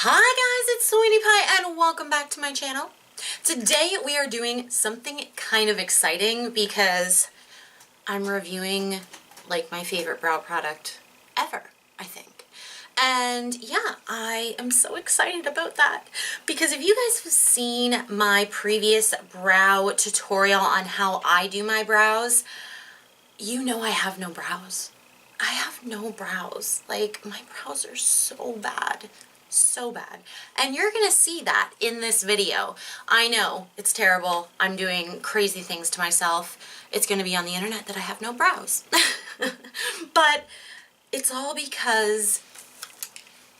Hi guys, it's Sweety Pie and welcome back to my channel. Today we are doing something kind of exciting because I'm reviewing like my favorite brow product ever, I think. And yeah, I am so excited about that because if you guys have seen my previous brow tutorial on how I do my brows, you know I have no brows. I have no brows. Like, my brows are so bad. So bad. And you're gonna see that in this video. I know, it's terrible. I'm doing crazy things to myself. It's gonna be on the internet that I have no brows. But it's all because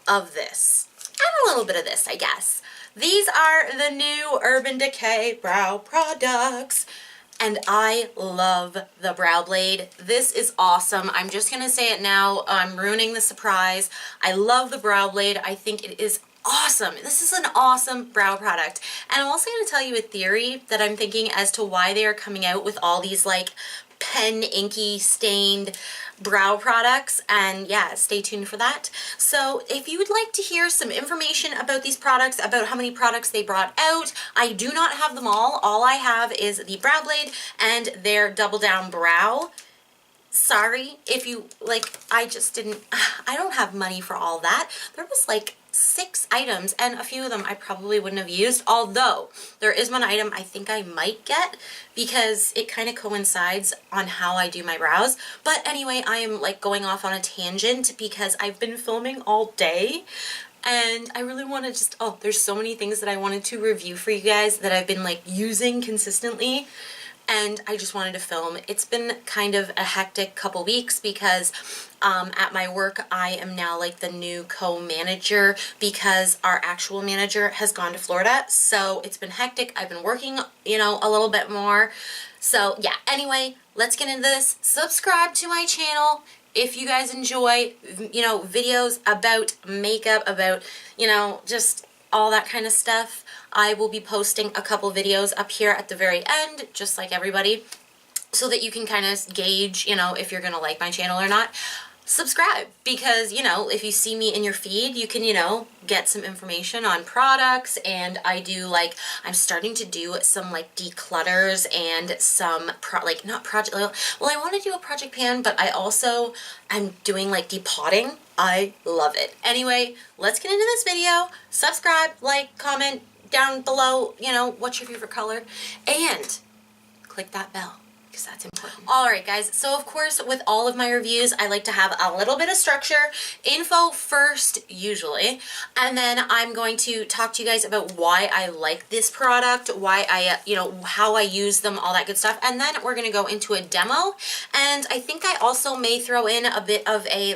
of this. And a little bit of this, I guess. These are the new Urban Decay brow products. And I love the brow blade. This is awesome. I'm just gonna say it now. I'm ruining the surprise. I love the brow blade. I think it is awesome. This is an awesome brow product. And I'm also gonna tell you a theory that I'm thinking as to why they are coming out with all these like pen inky stained brow products, and yeah, stay tuned for that. So if you would like to hear some information about these products, about how many products they brought out, I do not have them all I have is the brow blade and their double down brow. Sorry if you like, I don't have money for all that. There was like 6 items and a few of them I probably wouldn't have used, although there is one item I think I might get because it kind of coincides on how I do my brows. But anyway, I am like going off on a tangent because I've been filming all day and I really want to just, there's so many things that I wanted to review for you guys that I've been like using consistently. And I just wanted to film. It's been kind of a hectic couple weeks because at my work I am now like the new co-manager because our actual manager has gone to Florida. So it's been hectic. I've been working, a little bit more. So yeah, anyway, let's get into this. Subscribe to my channel if you guys enjoy, videos about makeup, about, just all that kind of stuff. I will be posting a couple videos up here at the very end, just like everybody, so that you can kind of gauge, if you're going to like my channel or not. Subscribe, because, if you see me in your feed, you can, get some information on products, and I do, like, I'm starting to do some, like, declutters and some, I want to do a project pan, but I'm doing, like, depotting. I love it. Anyway, let's get into this video. Subscribe, like, comment down below, what's your favorite color, and click that bell because that's important. Alright guys, so of course with all of my reviews I like to have a little bit of structure, info first usually, and then I'm going to talk to you guys about why I like this product, why I, how I use them, all that good stuff, and then we're going to go into a demo, and I think I also may throw in a bit of a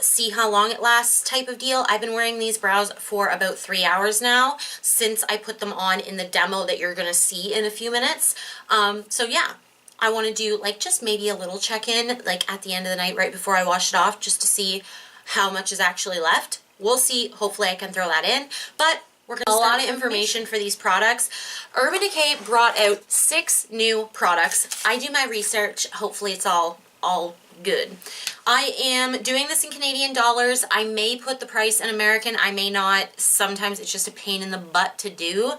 see how long it lasts type of deal. I've been wearing these brows for about 3 hours now since I put them on in the demo that you're going to see in a few minutes. So yeah, I want to do like just maybe a little check-in like at the end of the night right before I wash it off just to see how much is actually left. We'll see. Hopefully I can throw that in. But we're going to start a lot of information for these products. Urban Decay brought out 6 new products. I do my research. Hopefully it's all good. I am doing this in Canadian dollars. I may put the price in American. I may not. Sometimes it's just a pain in the butt to do.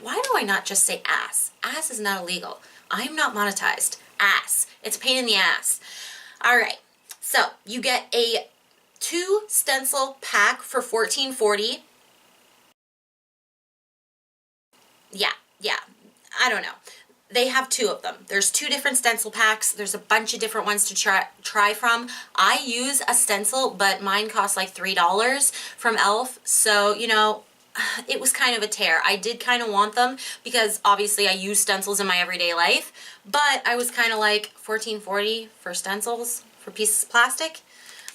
Why do I not just say ass? Ass is not illegal. I'm not monetized. Ass. It's a pain in the ass. Alright. So, you get a 2 stencil pack for $14.40. Yeah. I don't know. They have 2 of them. There's 2 different stencil packs. There's a bunch of different ones to try from. I use a stencil, but mine costs like $3 from e.l.f. So, it was kind of a tear. I did kind of want them because obviously I use stencils in my everyday life, but I was kind of like $14.40 for stencils, for pieces of plastic.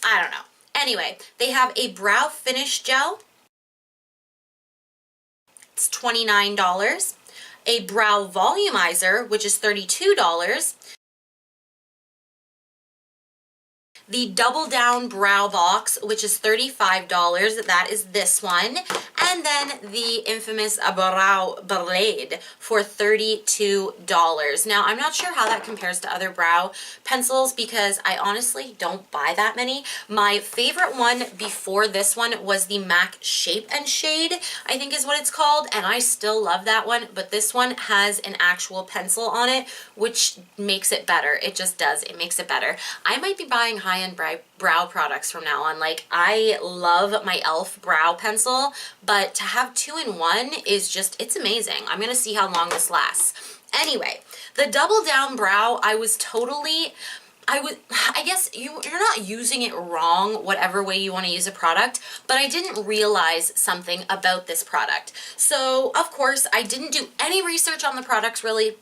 I don't know. Anyway, they have a brow finish gel. It's $29. A brow volumizer, which is $32. The double down brow box, which is $35. That is this one. And then the infamous brow blade for $32. Now, I'm not sure how that compares to other brow pencils because I honestly don't buy that many. My favorite one before this one was the MAC Shape and Shade, I think is what it's called, and I still love that one, but this one has an actual pencil on it, which makes it better. It just does. It makes it better. I might be buying high-end brow products from now on. Like, I love my e.l.f. brow pencil, but to have 2-in-1 is just, it's amazing. I'm gonna see how long this lasts. Anyway, the Double Down Brow, I guess you're not using it wrong, whatever way you want to use a product, but I didn't realize something about this product. So, of course, I didn't do any research on the products really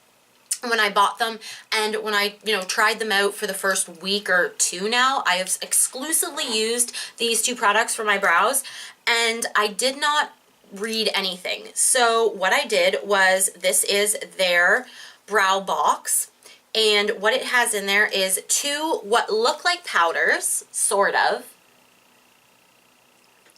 when I bought them, and when I, tried them out for the first week or two now, I have exclusively used these two products for my brows, and I did not read anything. So what I did was, this is their brow box, and what it has in there is two what look like powders, sort of,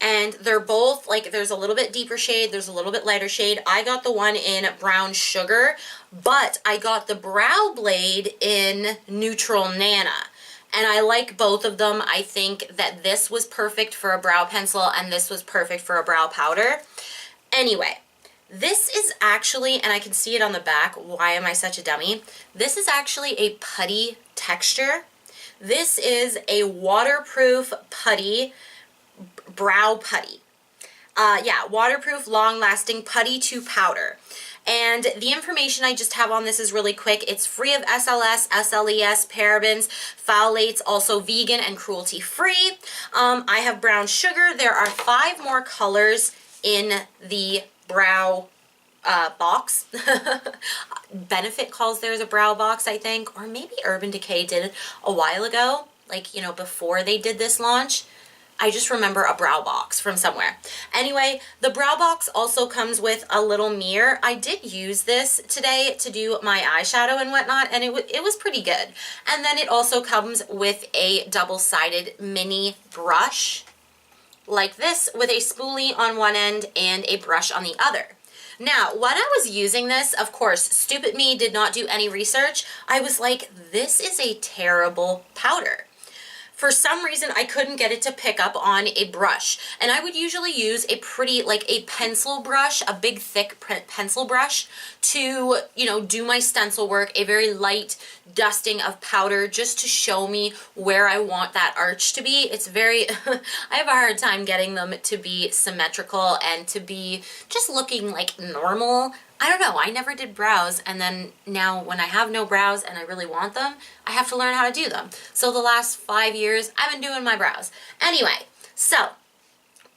and they're both, like, there's a little bit deeper shade, there's a little bit lighter shade. I got the one in Brown Sugar, but I got the Brow Blade in Neutral Nana. And I like both of them. I think that this was perfect for a brow pencil and this was perfect for a brow powder. Anyway, this is actually, and I can see it on the back, why am I such a dummy? This is actually a putty texture. This is a waterproof putty, brow putty. Yeah, waterproof, long-lasting putty to powder. And the information I just have on this is really quick. It's free of SLS, SLES, parabens, phthalates, also vegan and cruelty-free. I have Brown Sugar. There are 5 more colors in the brow box. Benefit calls theirs a brow box, I think, or maybe Urban Decay did it a while ago, like, before they did this launch. I just remember a brow box from somewhere. Anyway, the brow box also comes with a little mirror. I did use this today to do my eyeshadow and whatnot, and it was pretty good. And then it also comes with a double-sided mini brush, like this, with a spoolie on one end and a brush on the other. Now, when I was using this, of course, stupid me did not do any research. I was like, this is a terrible powder. For some reason, I couldn't get it to pick up on a brush. And I would usually use a pretty, like a pencil brush, a big thick pencil brush to, do my stencil work, a very light dusting of powder just to show me where I want that arch to be. It's very, I have a hard time getting them to be symmetrical and to be just looking like normal. I don't know, I never did brows, and then now when I have no brows and I really want them, I have to learn how to do them. So the last 5 years, I've been doing my brows. Anyway, so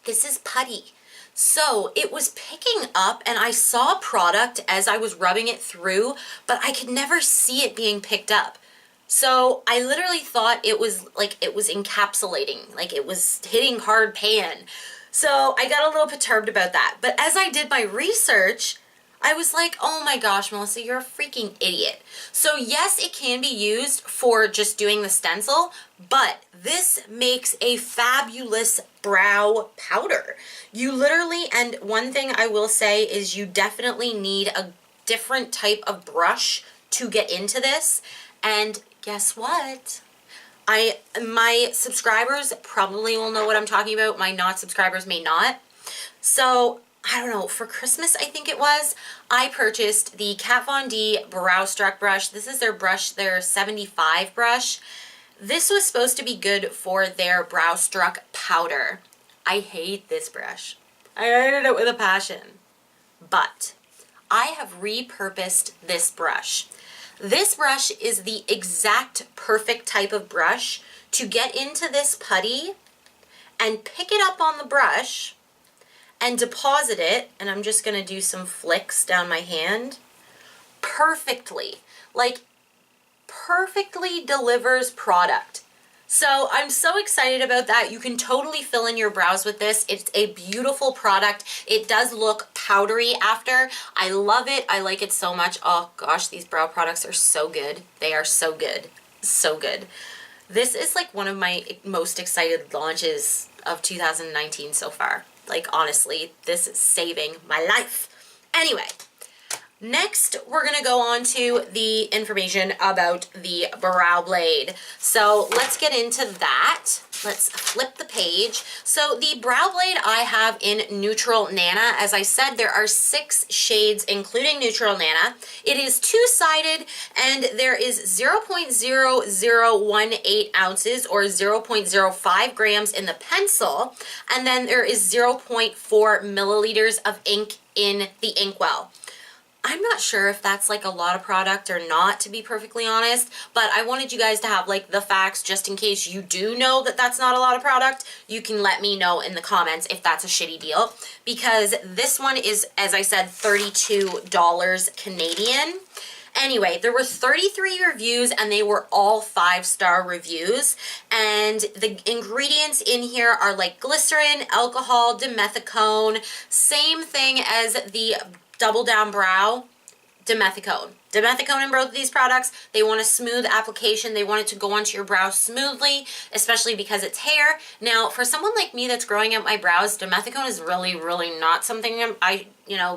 this is putty. So it was picking up, and I saw product as I was rubbing it through, but I could never see it being picked up. So I literally thought it was like it was encapsulating, like it was hitting hard pan. So I got a little perturbed about that. But as I did my research, I was like, oh my gosh, Melissa, you're a freaking idiot. So yes, it can be used for just doing the stencil, but this makes a fabulous brow powder. You literally, and one thing I will say is you definitely need a different type of brush to get into this. And guess what? My subscribers probably will know what I'm talking about. My not subscribers may not. So I don't know, for Christmas, I think it was, I purchased the Kat Von D Brow Struck brush. This is their brush, their 75 brush. This was supposed to be good for their Brow Struck powder. I hate this brush. I hated it with a passion. But I have repurposed this brush. This brush is the exact perfect type of brush to get into this putty and pick it up on the brush and deposit it, and I'm just going to do some flicks down my hand, perfectly. Like, perfectly delivers product. So I'm so excited about that. You can totally fill in your brows with this. It's a beautiful product. It does look powdery after. I love it. I like it so much. Oh gosh, these brow products are so good. They are so good. So good. This is like one of my most excited launches of 2019 so far. Like, honestly, this is saving my life. Anyway, next, we're going to go on to the information about the brow blade. So let's get into that. Let's flip the page. So the brow blade I have in Neutral Nana. As I said, there are 6 shades, including Neutral Nana. It is two-sided, and there is 0.0018 ounces or 0.05 grams in the pencil, and then there is 0.4 milliliters of ink in the inkwell. I'm not sure if that's like a lot of product or not, to be perfectly honest, but I wanted you guys to have like the facts just in case you do know that that's not a lot of product. You can let me know in the comments if that's a shitty deal, because this one is, as I said, $32 Canadian. Anyway, there were 33 reviews and they were all 5-star reviews. And the ingredients in here are like glycerin, alcohol, dimethicone, same thing as the Double Down Brow, dimethicone. Dimethicone in both of these products. They want a smooth application. They want it to go onto your brow smoothly, especially because it's hair. Now, for someone like me that's growing out my brows, dimethicone is really, really not something I,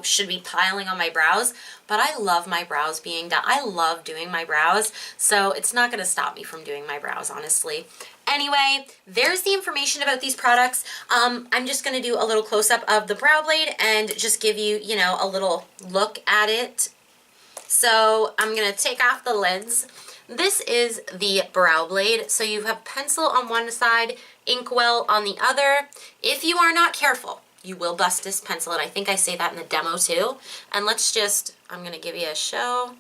should be piling on my brows. But I love my brows being done. I love doing my brows, so it's not going to stop me from doing my brows, honestly. Anyway, there's the information about these products. I'm just going to do a little close-up of the brow blade and just give you, a little look at it. So I'm going to take off the lids. This is the brow blade. So you have pencil on one side, inkwell on the other. If you are not careful, you will bust this pencil, and I think I say that in the demo too. And I'm going to give you a show.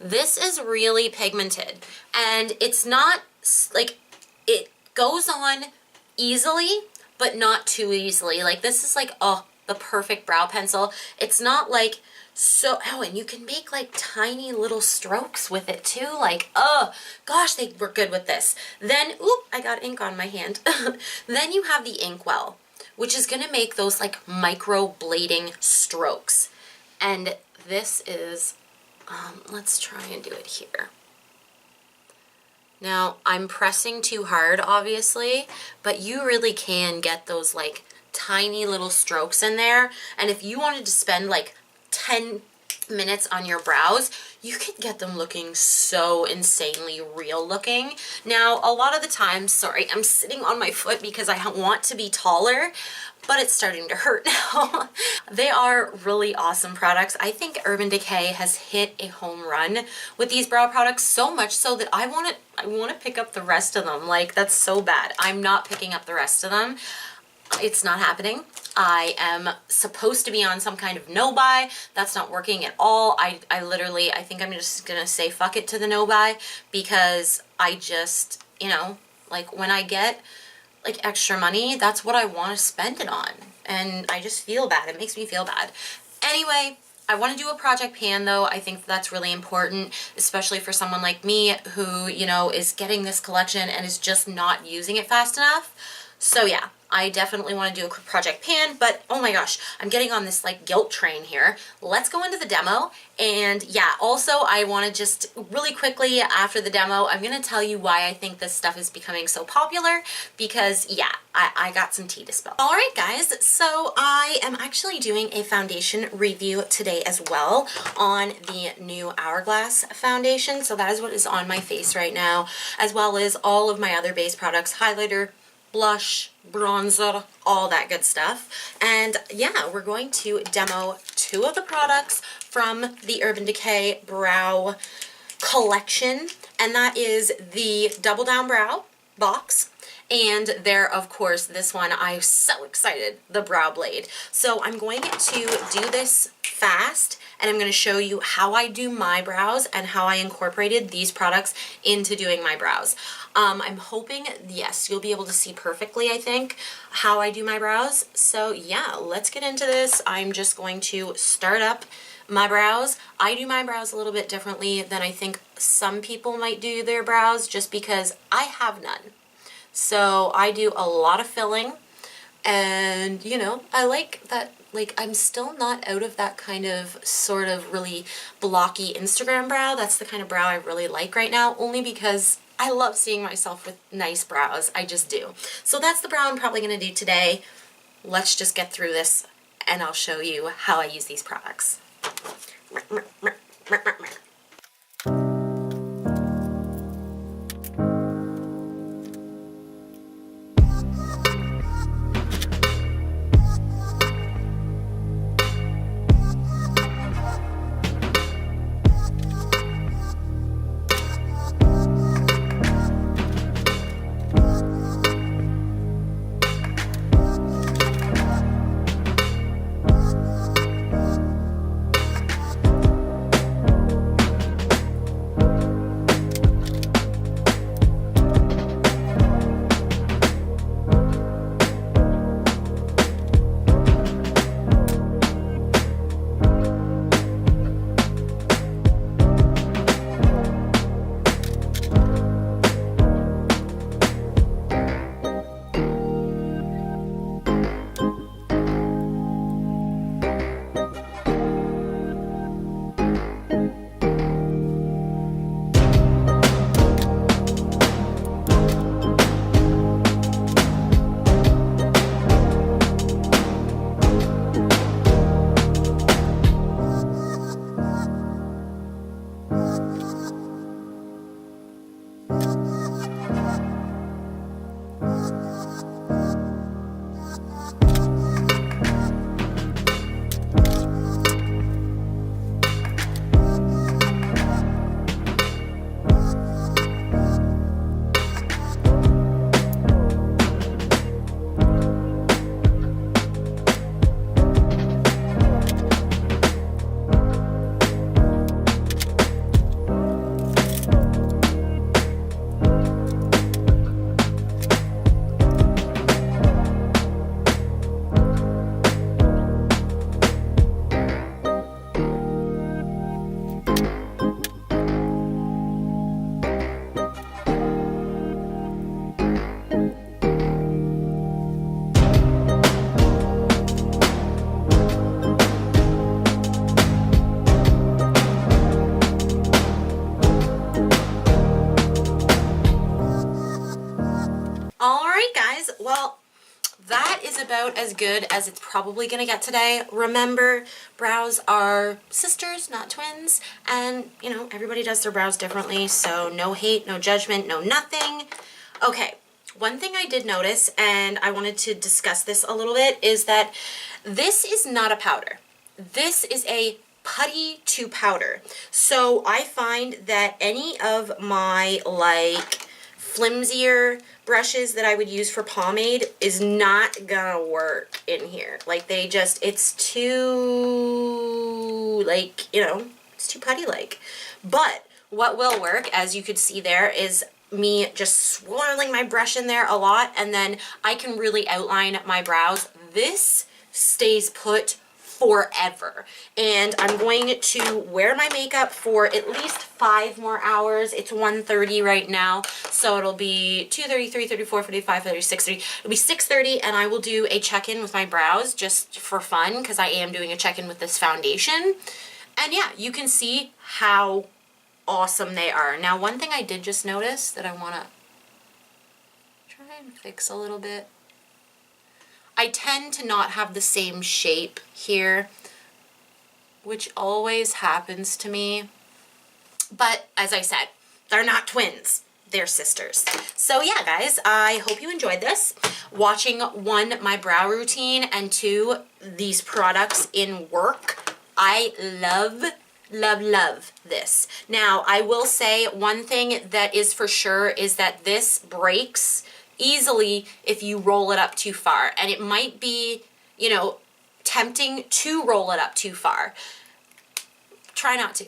This is really pigmented, and it's not like, it goes on easily, but not too easily. Like, this is like, the perfect brow pencil. It's not like and you can make like tiny little strokes with it too. Like, oh gosh, they were good with this. Then, I got ink on my hand. Then you have the inkwell, which is gonna make those like micro blading strokes. And this is, let's try and do it here. Now, I'm pressing too hard, obviously, but you really can get those like tiny little strokes in there. And if you wanted to spend like 10 minutes on your brows, you could get them looking so insanely real looking. Now, a lot of the time, sorry, I'm sitting on my foot because I want to be taller, but it's starting to hurt now. They are really awesome products. I think Urban Decay has hit a home run with these brow products, so much so that I want to pick up the rest of them. Like, that's so bad. I'm not picking up the rest of them. It's not happening. I am supposed to be on some kind of no-buy. That's not working at all. I think I'm just gonna say fuck it to the no-buy, because I just, like, when I get like extra money, that's what I want to spend it on. And I just feel bad. It makes me feel bad. Anyway, I want to do a project pan though. I think that's really important, especially for someone like me who, is getting this collection and is just not using it fast enough. So yeah, I definitely want to do a project pan, but oh my gosh, I'm getting on this like guilt train here. Let's go into the demo. And yeah, also I want to just really quickly after the demo, I'm going to tell you why I think this stuff is becoming so popular, because yeah, I got some tea to spill. All right guys, so I am actually doing a foundation review today as well on the new Hourglass foundation. So that is what is on my face right now, as well as all of my other base products, highlighter, blush, bronzer, all that good stuff. And yeah, we're going to demo 2 of the products from the Urban Decay Brow Collection, and that is the Double Down Brow box. And there, of course, this one, I'm so excited, the Brow Blade. So I'm going to do this fast, and I'm going to show you how I do my brows and how I incorporated these products into doing my brows. I'm hoping, yes, you'll be able to see perfectly, I think, how I do my brows. So yeah, let's get into this. I'm just going to start up my brows. I do my brows a little bit differently than I think some people might do their brows, just because I have none. So I do a lot of filling, and I like that, like, I'm still not out of that kind of sort of really blocky Instagram brow. That's the kind of brow I really like right now, only because I love seeing myself with nice brows. I just do. So that's the brow I'm probably going to do today. let's just get through this and I'll show you how I use these products. Well, that is about as good as it's probably going to get today. Remember, brows are sisters, not twins, and, you know, everybody does their brows differently, so no hate, no judgment, no nothing. Okay, one thing I did notice, and I wanted to discuss this a little bit, is that this is not a powder. This is a putty to powder. So I find that any of my, like, flimsier brushes that I would use for pomade is not gonna work in here. Like, they just, it's too, like, you know, it's too putty-like. But what will work, as you could see there, is me just swirling my brush in there a lot, and then I can really outline my brows. This stays put forever, and I'm going to wear my makeup for at least 5 more hours. It's 1:30 right now, so it'll be 2:30, 3:30, 4:30, 5:30, 6:30. It'll be 6:30, and I will do a check-in with my brows just for fun, because I am doing a check-in with this foundation. And yeah, you can see how awesome they are. Now, one thing I did just notice that I want to try and fix a little bit. I tend to not have the same shape here, which always happens to me. But as I said, they're not twins, they're sisters. So yeah, guys, I hope you enjoyed this. Watching, 1, my brow routine, and 2, these products in work. I love this. Now, I will say one thing that is for sure is that this breaks easily if you roll it up too far, and it might be, you know, tempting to roll it up too far. Try not to.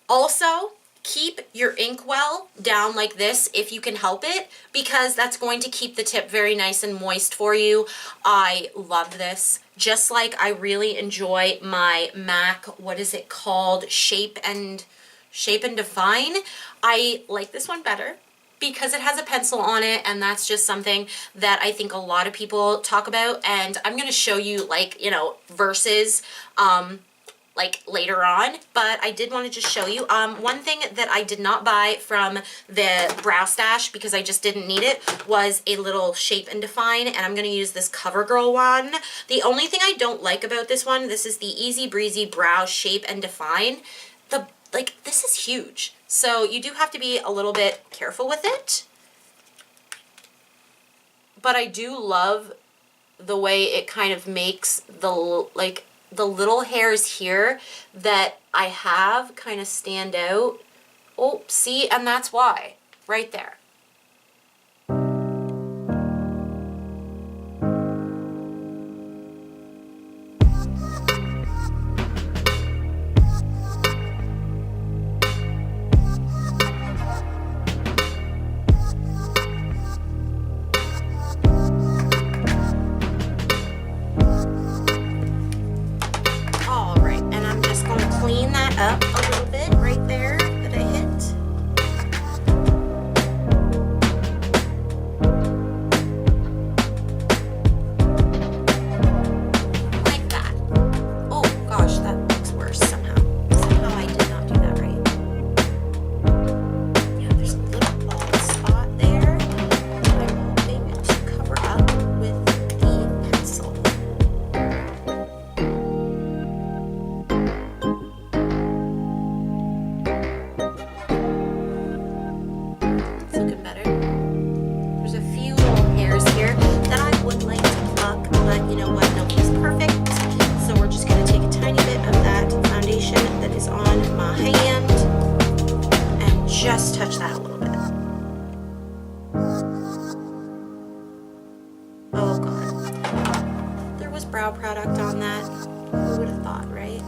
Also, keep your inkwell down like this if you can help it, because that's going to keep the tip very nice and moist for you. I love this. Just like I really enjoy my MAC, what is it called? Shape and Define. I like this one better because it has a pencil on it, and that's just something that I think a lot of people talk about. And I'm going to show you, like, you know, versus like later on, but I did want to just show you. One thing that I did not buy from the Brow Stash because I just didn't need it was a little Shape and Define, and I'm going to use this CoverGirl one. The only thing I don't like about this one, this is the Easy Breezy Brow Shape and Define. This is huge, so you do have to be a little bit careful with it. But I do love the way it kind of makes the little hairs here that I have kind of stand out. Oh, see, and that's why, right there. Up a little bit right there that I hit. Like that. Oh gosh, that looks worse somehow. Somehow I did not do that right. Yeah, there's a little bald spot there that I'm hoping to cover up with the pencil. Just touch that a little bit. Oh god. There was brow product on that. Who would have thought, right?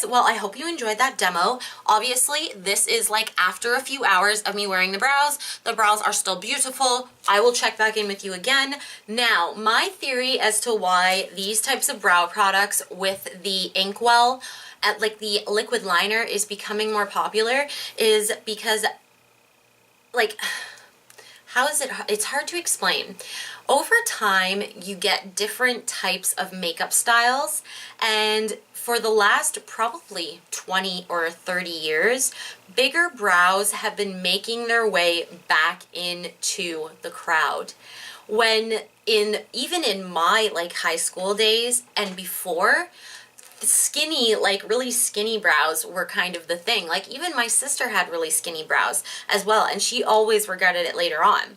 Well, I hope you enjoyed that demo. Obviously, this is like after a few hours of me wearing the brows. The brows are still beautiful. I will check back in with you again. Now, my theory as to why these types of brow products with the inkwell, like the liquid liner, is becoming more popular is because, like, how is it? It's hard to explain. Over time, you get different types of makeup styles, and for the last probably 20 or 30 years, bigger brows have been making their way back into the crowd. When even in my like high school days and before, skinny, like really skinny brows were kind of the thing. Like even my sister had really skinny brows as well, and she always regretted it later on.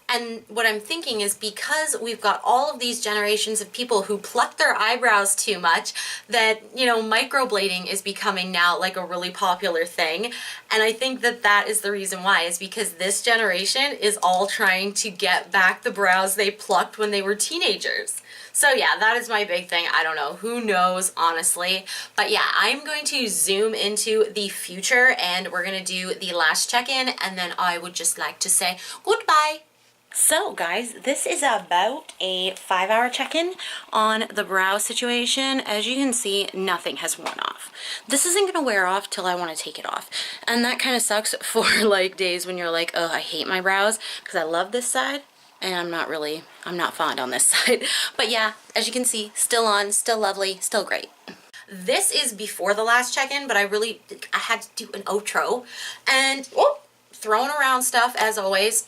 And what I'm thinking is because we've got all of these generations of people who pluck their eyebrows too much, that, you know, microblading is becoming now like a really popular thing. And I think that that is the reason why, is because this generation is all trying to get back the brows they plucked when they were teenagers. So yeah, that is my big thing. I don't know, who knows, honestly. But yeah, I'm going to zoom into the future and we're gonna do the last check-in, and then I would just like to say goodbye. So guys, this is about a 5-hour check-in on the brow situation. As you can see, nothing has worn off. This isn't gonna wear off till I want to take it off. And that kind of sucks for like days when you're like, oh, I hate my brows, because I love this side and I'm not fond on this side. But yeah, as you can see, still on, still lovely, still great. This is before the last check-in, but I had to do an outro and throwing around stuff as always.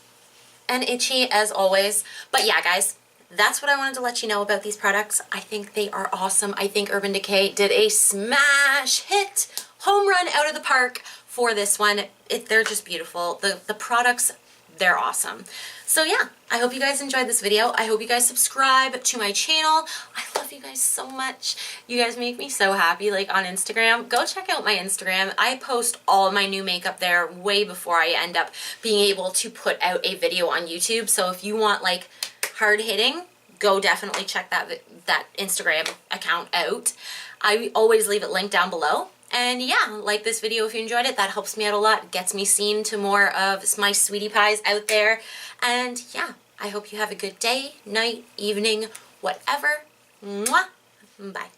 And itchy as always. But yeah, guys, that's what I wanted to let you know about these products. I think they are awesome. I think Urban Decay did a smash hit, home run out of the park for this one. They're just beautiful. The products, they're awesome. So yeah, I hope you guys enjoyed this video. I hope you guys subscribe to my channel. I love you guys so much. You guys make me so happy, like on Instagram. Go check out my Instagram. I post all my new makeup there way before I end up being able to put out a video on YouTube. So if you want like hard hitting, go definitely check that Instagram account out. I always leave it linked down below. And yeah, like this video if you enjoyed it. That helps me out a lot. Gets me seen to more of my Sweety Pies out there. And yeah, I hope you have a good day, night, evening, whatever. Mwah! Bye.